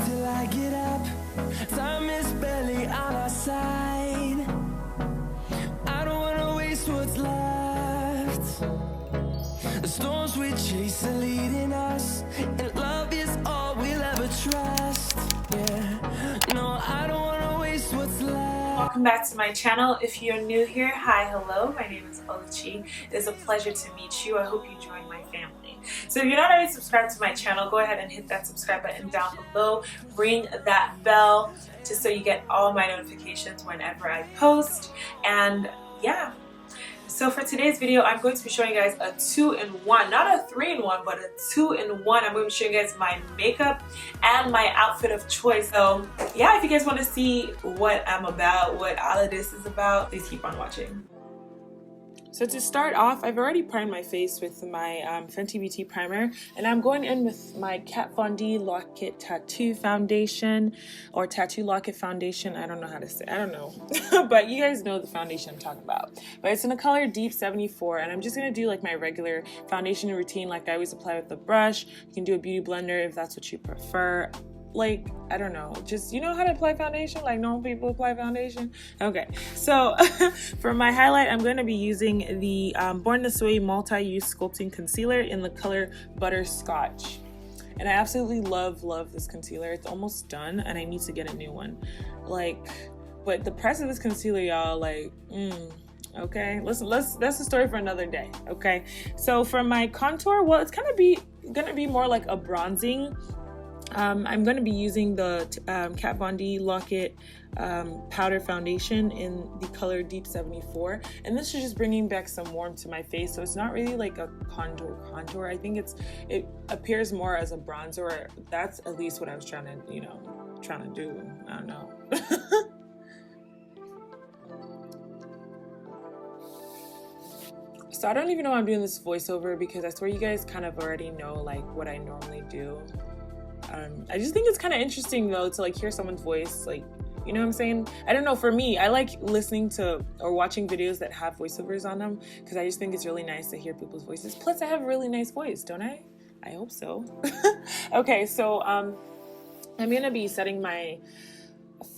till I get up. Time is barely on our side. I don't wanna waste what's left. The storms we chase are leading us, and love is all we'll ever trust. Yeah, no, I don't wanna waste what's left. Welcome back to my channel. If you're new here, hi, hello, my name is Oluchi. It is a pleasure to meet you. I hope you join my family. So if you're not already subscribed to my channel, go ahead and hit that subscribe button down below. Ring that bell just so you get all my notifications whenever I post. And yeah. So for today's video, I'm going to be showing you guys a 2-in-1, not a 3-in-1, but a 2-in-1. I'm going to be showing you guys my makeup and my outfit of choice. So yeah, if you guys want to see what I'm about, what all of this is about, please keep on watching. So to start off, I've already primed my face with my Fenty Beauty primer, and I'm going in with my Kat Von D Lock-It Tattoo Foundation, or Tattoo Lock-It Foundation. I don't know how to say, I don't know, but you guys know the foundation I'm talking about. But it's in the color Deep 74, and I'm just gonna do like my regular foundation routine, like I always apply with the brush. You can do a beauty blender if that's what you prefer. Like, I don't know, just, you know how to apply foundation, like normal people apply foundation? Okay, so for my highlight, I'm going to be using the Born This Way Multi-Use Sculpting Concealer in the color Butterscotch. And I absolutely love this concealer. It's almost done, and I need to get a new one. Like, but the price of this concealer, y'all, like, okay, listen, that's a story for another day, okay? So for my contour, well, it's gonna be more like a bronzing. I'm going to be using the Kat Von D Lock-It powder foundation in the color Deep 74, and this is just bringing back some warmth to my face, so it's not really like a contour. I think it appears more as a bronzer. That's at least what I was trying to do. I don't know. So I don't even know why I'm doing this voiceover, because I swear you guys kind of already know like what I normally do. I just think it's kind of interesting though to like hear someone's voice, like, you know what I'm saying? I don't know, for me, I like listening to or watching videos that have voiceovers on them, because I just think it's really nice to hear people's voices. Plus I have a really nice voice, don't I? I hope so. Okay, so I'm gonna be setting my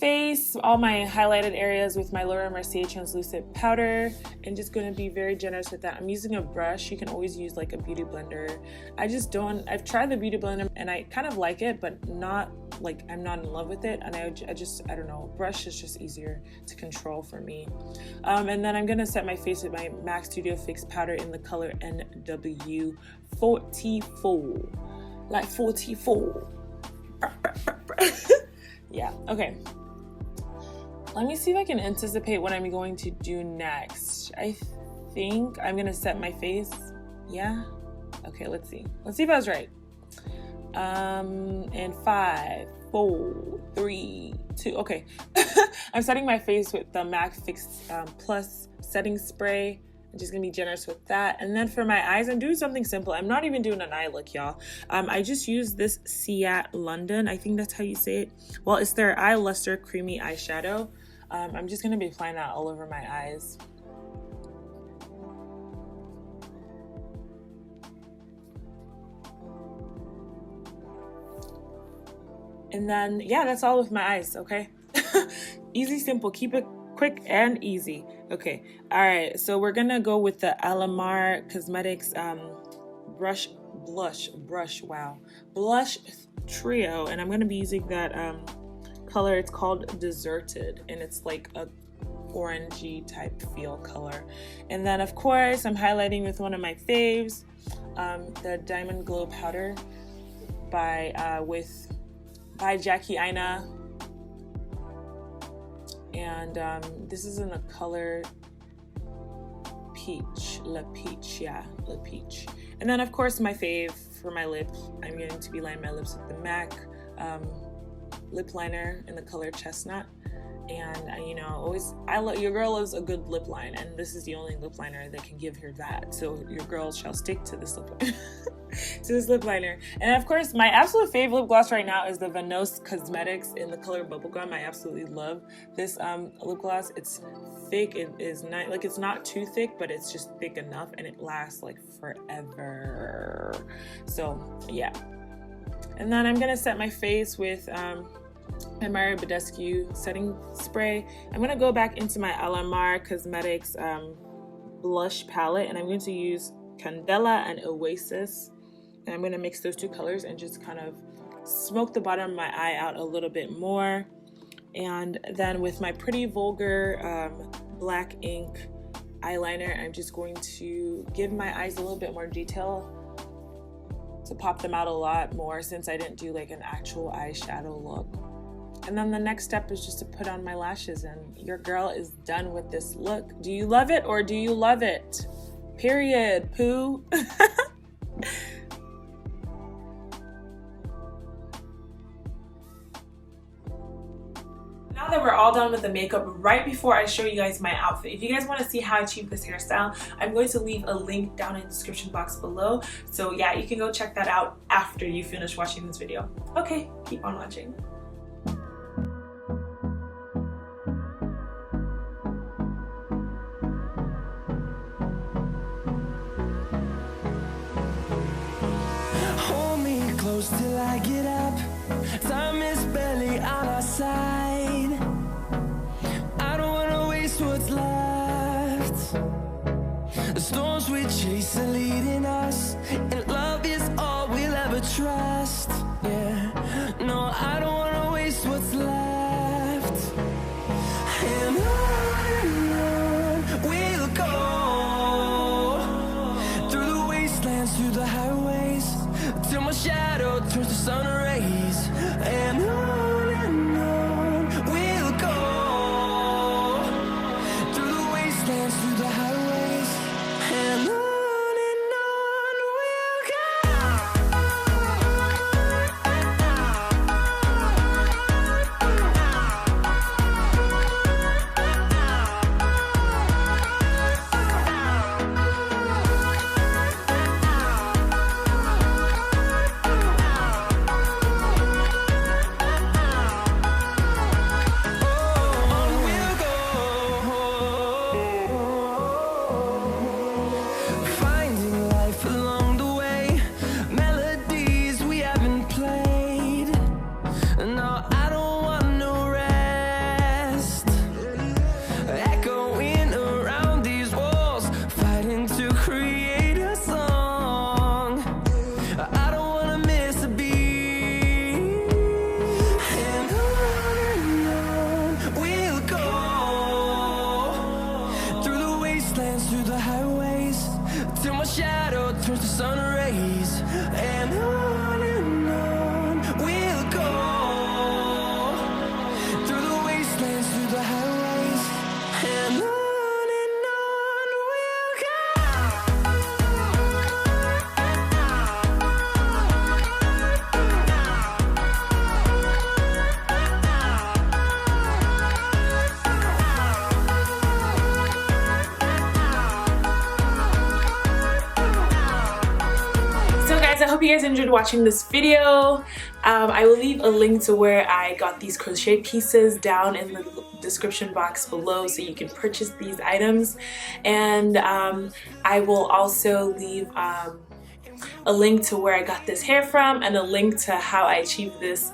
face, all my highlighted areas with my Laura Mercier translucent powder, and just going to be very generous with that. I'm using a brush. You can always use like a beauty blender. I've tried the beauty blender and I kind of like it, but not like, I'm not in love with it, and I don't know, brush is just easier to control for me. And then I'm going to set my face with my MAC Studio Fix powder in the color NW44, like 44. Yeah, okay. Let me see if I can anticipate what I'm going to do next. I think I'm gonna set my face. Yeah? Okay, let's see. Let's see if I was right. And 5, 4, 3, 2, okay. I'm setting my face with the MAC Fix Plus setting spray. I'm just gonna be generous with that. And then for my eyes, I'm doing something simple. I'm not even doing an eye look, y'all. I just used this Ciat London, I think that's how you say it. Well, it's their Eye Luster Creamy Eyeshadow. I'm just gonna be applying that all over my eyes. And then, yeah, that's all with my eyes, okay? Easy, simple, keep it quick and easy. Okay, all right, so we're gonna go with the Alamar Cosmetics blush trio, and I'm gonna be using that color. It's called Deserted, and it's like a orangey type feel color. And then of course I'm highlighting with one of my faves, the Diamond Glow powder by Jackie Aina. And this is in the color Peach, La Peach. And then of course my fave for my lip, I'm going to be lining my lips with the MAC lip liner in the color Chestnut. And you know, your girl loves a good lip line, and this is the only lip liner that can give her that. So your girl shall stick to this lip liner. And of course, my absolute favorite lip gloss right now is the Vanos Cosmetics in the color Bubblegum. I absolutely love this lip gloss. It's thick. It is not like, it's not too thick, but it's just thick enough, and it lasts like forever. So yeah. And then I'm gonna set my face with my Mario Badescu setting spray. I'm gonna go back into my LMR Cosmetics blush palette, and I'm going to use Candela and Oasis. And I'm gonna mix those two colors and just kind of smoke the bottom of my eye out a little bit more. And then with my Pretty Vulgar black ink eyeliner, I'm just going to give my eyes a little bit more detail to pop them out a lot more, since I didn't do like an actual eyeshadow look. And then the next step is just to put on my lashes, and your girl is done with this look. Do you love it or do you love it? Period, poo. Now that we're all done with the makeup, right before I show you guys my outfit, if you guys want to see how I achieved this hairstyle, I'm going to leave a link down in the description box below. So yeah, you can go check that out after you finish watching this video. Okay, keep on watching. Hold me close till I get up. Time is barely on our side. I don't wanna waste what's left. The storms we chase are leading us, and love is all we'll ever trust. Yeah, no, I don't wanna waste what's left. And on we'll go, through the wastelands, through the highways, till my shadow turns to sun rays. And on we'll go, through the wastelands, through the highways, and on we'll shadow turns to sun rays. And on we'll go, through the wastelands, through the highways, and on we'll go. I hope you guys enjoyed watching this video. I will leave a link to where I got these crochet pieces down in the description box below, so you can purchase these items. And I will also leave a link to where I got this hair from, and a link to how I achieved this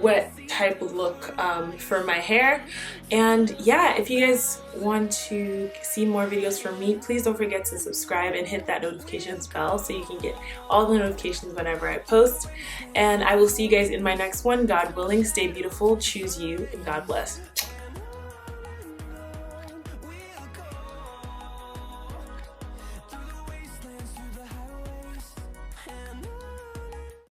wet type look for my hair. And yeah, if you guys want to see more videos from me, please don't forget to subscribe and hit that notifications bell so you can get all the notifications whenever I post. And I will see you guys in my next one. God willing, stay beautiful, choose you, and God bless.